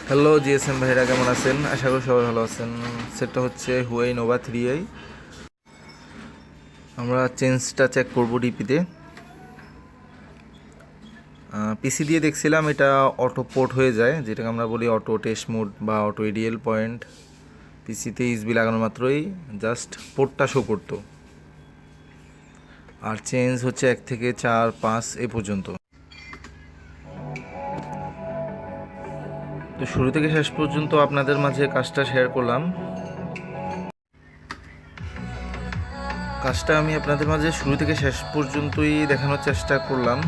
Hello GSM ভাইরা, কেমন আছেন? আশা করি সবাই ভালো আছেন। সেটটা হচ্ছে হুয়াই নোভা 3i। আমরা চেঞ্জটা চেক করব ডিপিতে। পিসি দিয়ে দেখছিলাম এটা অটো পোর্ট হয়ে যায়, যেটাকে আমরা বলি অটো টেস্ট মোড বা অটো এডিএল পয়েন্ট। পিসিতে ইউএসবি লাগানো মাত্রই জাস্ট পোর্টটা শো করতো। আর চেঞ্জ হচ্ছে 1 থেকে 4, 5 এ পর্যন্ত। তো শুরু থেকে শেষ পর্যন্ত আপনাদের মাঝে কাজটা শেয়ার করলাম। কাজটা আমি আপনাদের মাঝে শুরু থেকে শেষ পর্যন্তই দেখানোর চেষ্টা করলাম,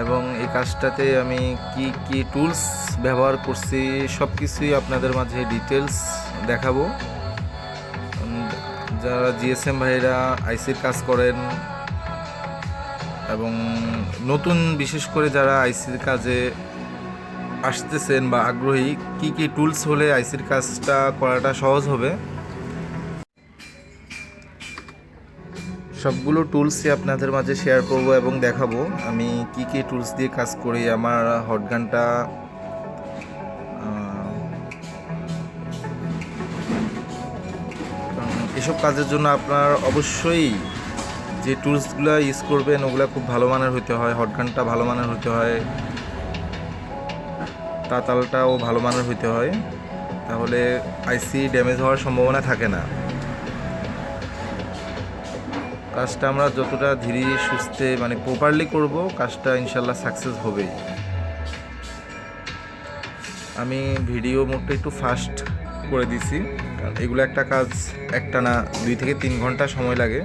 এবং এই কাজটাতে আমি কি কি টুলস ব্যবহার করছি সব কিছুই আপনাদের মাঝে ডিটেলস দেখাবো। যারা জিএসএম ভাইরা আইসির কাজ করেন এবং নতুন বিশেষ করে যারা আইসির কাজে আসতেছেন বা আগ্রহী, কি কি টুলস হলে আইসির কাজটা করাটা সহজ হবে, সবগুলো টুলসই আপনাদের মাঝে শেয়ার করব এবং দেখাবো আমি কি কি টুলস দিয়ে কাজ করি। আমার হটগানটা এসব কাজের জন্য আপনার অবশ্যই যে টুলসগুলো ইউজ করবেন ওগুলো খুব ভালো মানের হতে হয়। হটগানটা ভালো মানের হতে হয়, তাতালটাও ভালো মানের হতে হয়, তাহলে আইসি ড্যামেজ হওয়ার সম্ভাবনা থাকে না। কাজটা আমরা যতটা ধীরে সুস্থে মানে প্রপারলি করব, কাজটা ইনশাল্লাহ সাকসেস হবেই। আমি ভিডিও মোডটা একটু ফাস্ট করে দিছি, কারণ এগুলো একটা কাজ একটানা 2 থেকে 3 ঘন্টা সময় লাগে।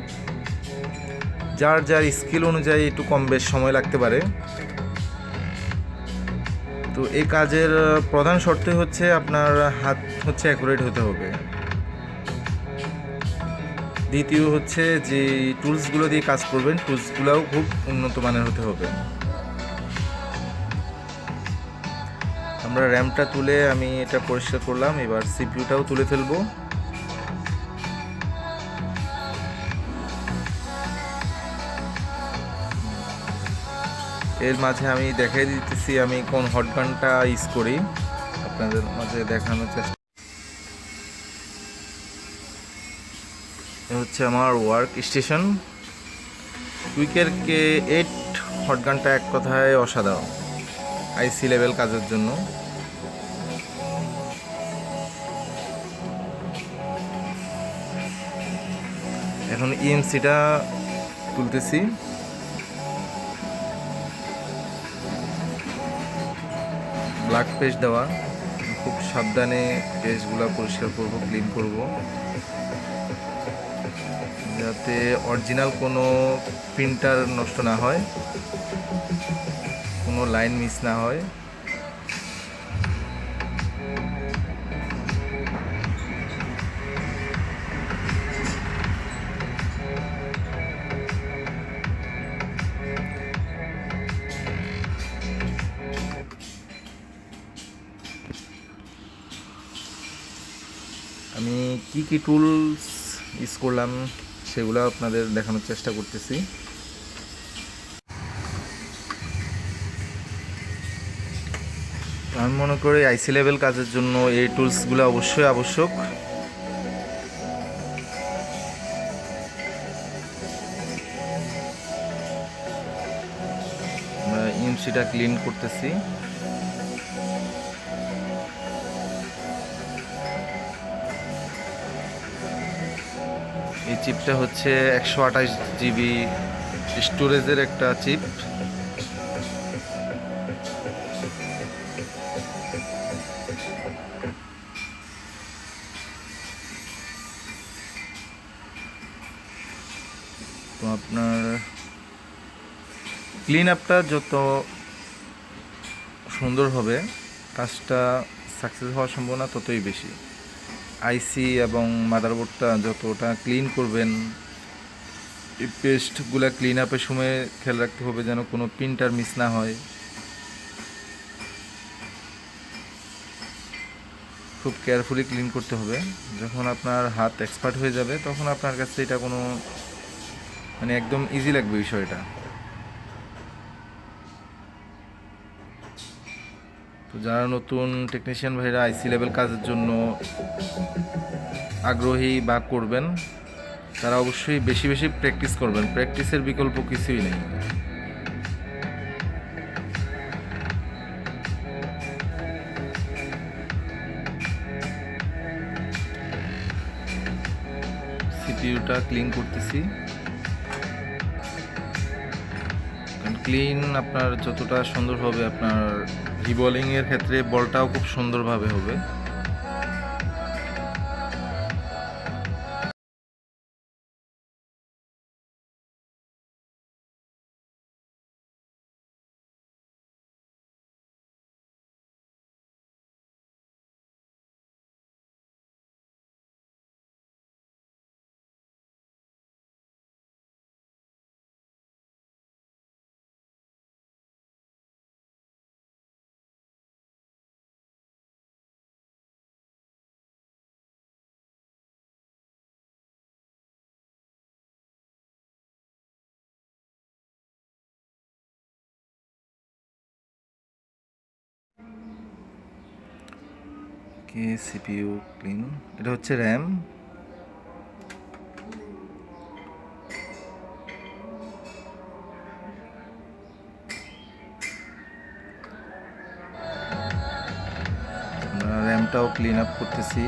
যার যার স্কিল অনুযায়ী একটু কম বেশ সময় লাগতে পারে। তো এই কাজের প্রধান শর্তই হচ্ছে আপনার হাত হচ্ছে অ্যাকুরেট হতে হবে। দ্বিতীয় হচ্ছে যে টুলসগুলো দিয়ে কাজ করবেন, টুলসগুলোও খুব উন্নত মানের হতে হবে। আমরা র্যামটা তুলে আমি এটা পরিষ্কার করলাম, এবার সিপিইউটাও তুলে ফেলবো। এর মাঝে আমি দেখাই দিতেছি আমি কোন হটগানটা ইউজ করি, আপনাদের মাঝে দেখানোর চেষ্টা। হচ্ছে আমার ওয়ার্ক স্টেশন কুইকের K8 হটগানটা এক কথায় অসাধারণ আইসি লেভেল কাজের জন্য। এখন ইএমসিটা তুলতেছি। ব্ল্যাক পেস্ট দেওয়া, খুব সাবধানে পেস্টগুলো পরিষ্কার করব, ক্লিন করব, যাতে অরিজিনাল কোনো প্রিন্টার নষ্ট না হয়, কোনো লাইন মিস না হয়। আমি কি কি টুলস ইউজ করলাম সেগুলো আপনাদের দেখানোর চেষ্টা করতেছি। আমি মনে করি আইসি লেভেল কাজের জন্য এই টুলসগুলো অবশ্যই আবশ্যক। আমরা ইএমসিটা ক্লিন করতেছি। এই চিপটা হচ্ছে 128 জিবি স্টোরেজের একটা চিপ। তো আপনার ক্লিন আপটা যত সুন্দর হবে, কাজটা সাকসেস হওয়ার সম্ভাবনা ততই বেশি। আইসি এবং মাদারবোর্ডটা যতটা ক্লিন করবেন, এই পেস্টগুলো ক্লিন আপের সময় খেয়াল রাখতে হবে যেন কোনো প্রিন্টার মিস না হয়। খুব কেয়ারফুলি ক্লিন করতে হবে। যখন আপনার হাত এক্সপার্ট হয়ে যাবে তখন আপনার কাছে এটা কোনো মানে একদম ইজি লাগবে বিষয়টা। তো যারা নতুন টেকনিশিয়ান ভাইরা আইসি লেভেল কাজের জন্য আগ্রহী বা করবেন, তারা অবশ্যই বেশি বেশি প্র্যাকটিস করবেন। প্র্যাকটিসের বিকল্প কিছুই নেই। সিপিইউটা ক্লিন করতেছি। ক্লিন আপনার যতটা সুন্দর হবে, আপনার রিবলিংয়ের ক্ষেত্রে বলটাও খুব সুন্দরভাবে হবে। সিপিইউ ক্লিন, এটা হচ্ছে র্যাম। আমরা র্যামটাও ক্লিন আপ করতেছি।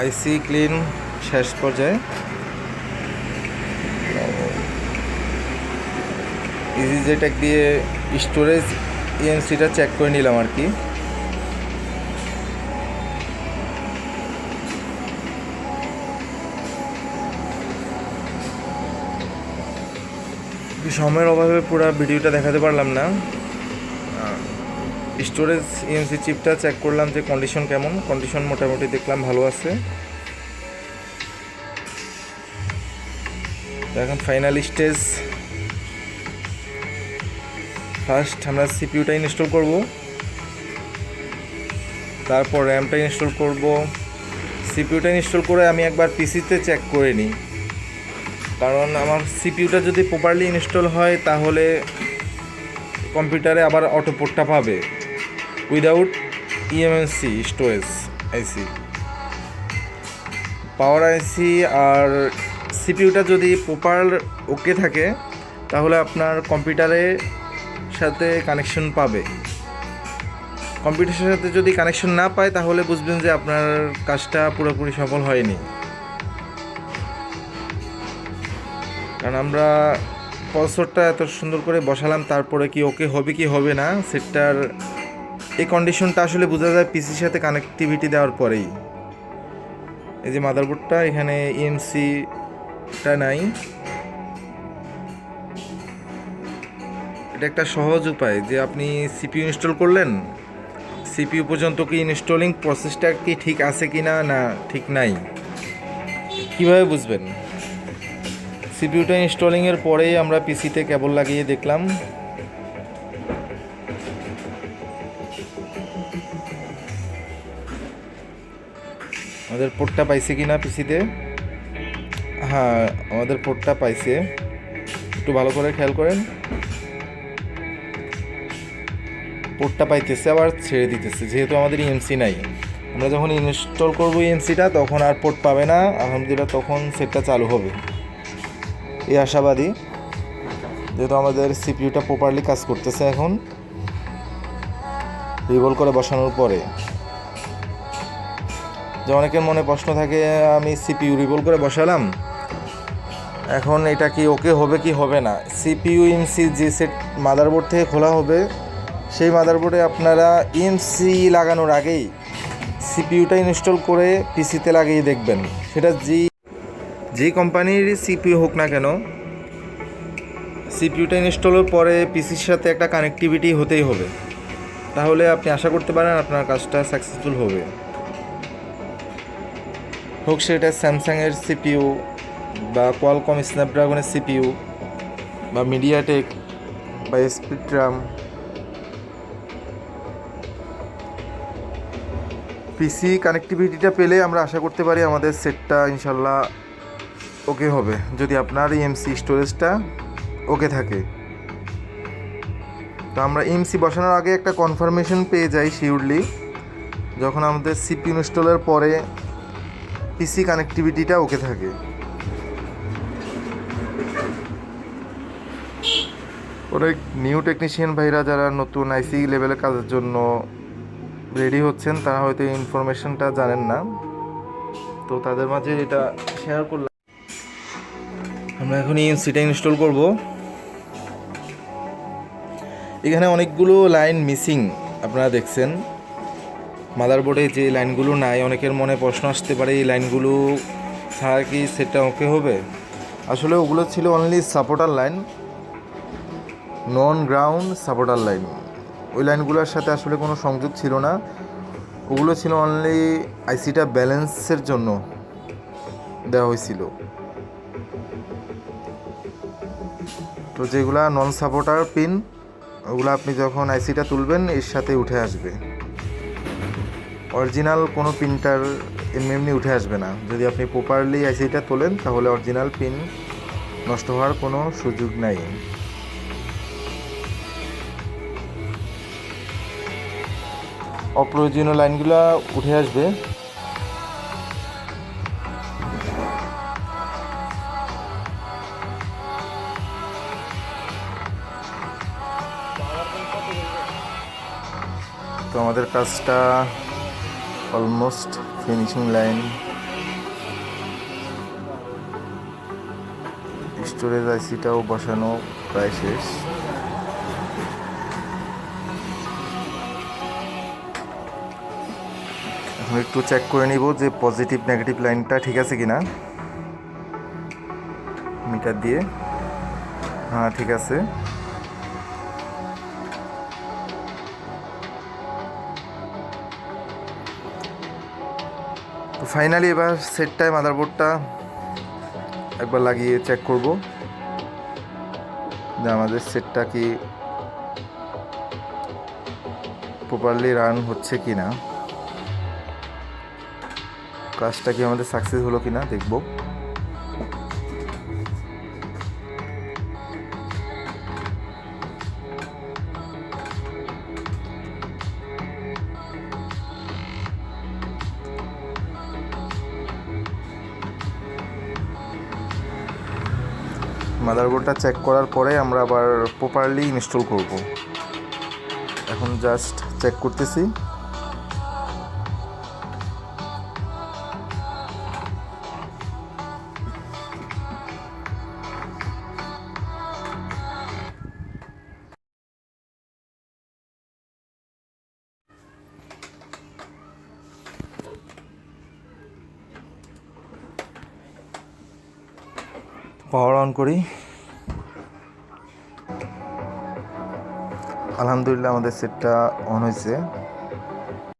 আইসি ক্লিন শেষ পর্যায়ে। ইজি জেটেক দিয়ে স্টোরেজ ইএমসিটা চেক করে নিলাম আর কি। সময়ের অভাবে পুরো ভিডিওটা দেখাতে পারলাম না। স্টোরেজ ইএমসি চিপটা চেক করলাম যে কন্ডিশন কেমন। কন্ডিশন মোটামুটি দেখলাম ভালো আছে। এখন ফাইনাল স্টেজ, ফার্স্ট আমরা সিপিইউটা ইনস্টল করব, তারপর র্যামটা ইনস্টল করব। সিপিইউটা ইনস্টল করে আমি একবার পিসিতে চেক করে নিই, কারণ আমার সিপিইউটা যদি প্রপারলি ইনস্টল হয় তাহলে কম্পিউটারে আবার অটো পোর্টটা পাবে উইদাউট ইএমএসসি স্টোরেজ আইসি। পাওয়ার আইসি আর সিপিইউটা যদি প্রপার ওকে থাকে তাহলে আপনার কম্পিউটারের সাথে কানেকশন পাবে। কম্পিউটারের সাথে যদি কানেকশন না পায় তাহলে বুঝবেন যে আপনার কাজটা পুরোপুরি সফল হয়নি। কারণ আমরা প্রসেসরটা এত সুন্দর করে বসালাম, তারপরে কি ওকে হবে কি হবে না সেটার এই কন্ডিশনটা আসলে বোঝা যায় পিসির সাথে কানেক্টিভিটি দেওয়ার পরেই। এই যে মাদারবোর্ডটা, এখানে ইএমসিটা নাই। এটা একটা সহজ উপায় যে আপনি সিপিইউ ইনস্টল করলেন, সিপিইউ পর্যন্ত কি ইনস্টলিং প্রসেসটা কি ঠিক আছে কি না, না ঠিক নাই, কীভাবে বুঝবেন? সিপিইউটা ইনস্টলিংয়ের পরেই আমরা পিসিতে কেবল লাগিয়ে দেখলাম। আমাদের পোর্টটা পাইছে কি না পিসিতে? হ্যাঁ, আমাদের পোর্টটা পাইছে। একটু ভালো করে খেয়াল করেন, পোর্টটা পাইতেছে আবার ছেড়ে দিতেছে, যেহেতু আমাদের ইএমসি নাই। আমরা যখন ইনস্টল করবো ইএমসিটা তখন আর পোর্ট পাবে না, আলহামদুলিল্লাহ তখন সেটটা চালু হবে। এই আশাবাদী, যেহেতু আমাদের সিপিইউটা প্রপারলি কাজ করতেছে। এখন রিবল করে বসানোর পরে যে অনেকের মনে প্রশ্ন থাকে, আমি সিপিইউ রিবল করে বসালাম, এখন এটা কি ওকে হবে কি হবে না, সিপিইউ ইএমসি যে সেট মাদারবোর্ড থেকে খোলা হবে সেই মাদারবোর্ডে আপনারা ইএমসি লাগানোর আগেই সিপিইউটা ইনস্টল করে পিসিতে লাগিয়ে দেখবেন। সেটা যেই কোম্পানির সিপিইউ হোক না কেন, সিপিইউটা ইনস্টলের পরে পিসির সাথে একটা কানেক্টিভিটি হতেই হবে, তাহলে আপনি আশা করতে পারেন আপনার কাজটা সাকসেসফুল হবে। হোক সেটা স্যামসাংয়ের সিপিইউ বা কোয়ালকম স্ন্যাপড্রাগনের সিপিইউ বা মিডিয়াটেক বা স্পিডরাম, পিসি কানেক্টিভিটিটা পেলে আমরা আশা করতে পারি আমাদের সেটটা ইনশাল্লাহ ওকে হবে, যদি আপনার ইএমসি স্টোরেজটা ওকে থাকে। তো আমরা ইএমসি বসানোর আগে একটা কনফার্মেশন পেয়ে যাই শিওরলি, যখন আমাদের সিপিইউ ইনস্টলের পরে পিসি কানেক্টিভিটিটা ওকে থাকে। অনেক নিউ টেকনিশিয়ান ভাইরা যারা নতুন আইসি লেভেলের কাজের জন্য রেডি হচ্ছেন, তারা হয়তো এই ইনফরমেশনটা জানেন না, তো তাদের মাঝে এটা শেয়ার করলাম। আমরা এখন ইএমসিটা ইনস্টল করব। এখানে অনেকগুলো লাইন মিসিং আপনারা দেখছেন, মাদারবোর্ডে যে লাইনগুলো নাই, অনেকের মনে প্রশ্ন আসতে পারে এই লাইনগুলো ছাড়া কি সেটটা ওকে হবে। আসলে ওগুলো ছিল অনলি সাপোর্টার লাইন, নন গ্রাউন্ড সাপোর্টার লাইন। ওই লাইনগুলোর সাথে আসলে কোনো সংযোগ ছিল না, ওগুলো ছিল অনলি আইসিটা ব্যালেন্সের জন্য দেওয়া হয়েছিল। তো যেগুলা নন সাপোর্টার পিন, ওগুলো আপনি যখন আইসিটা তুলবেন এর সাথে উঠে আসবে, অরিজিনাল কোনো পিনটার এমনি এমনি উঠে আসবে না। যদি আপনি প্রপারলি আইসিটা তোলেন তাহলে অরিজিনাল পিন নষ্ট হওয়ার কোনো সুযোগ নাই। অপ্রয়োজনীয় লাইনগুলো উঠে আসবে। তো আমাদের কাজটা অলমোস্ট ফিনিশিং লাইন, স্টোরেজ আইসিটাও বসানো প্রায় শেষ। এখন একটু চেক করে নিব যে পজিটিভ নেগেটিভ লাইনটা ঠিক আছে কিনা মিটার দিয়ে। হ্যাঁ ঠিক আছে। তো ফাইনালি এবার সেটটায় মাদারবোর্ডটা একবার লাগিয়ে চেক করব যে আমাদের সেটটা কি প্রপারলি রান হচ্ছে কি না, কাজটা কি আমাদের সাকসেস হলো কি না দেখব। মাদারবোর্ডটা চেক করার পরে আমরা আবার প্রপারলি ইনস্টল করব। এখন জাস্ট চেক করতেছি। পাওয়ার অন করি। আলহামদুলিল্লাহ আমাদের সেটটা অন হয়েছে।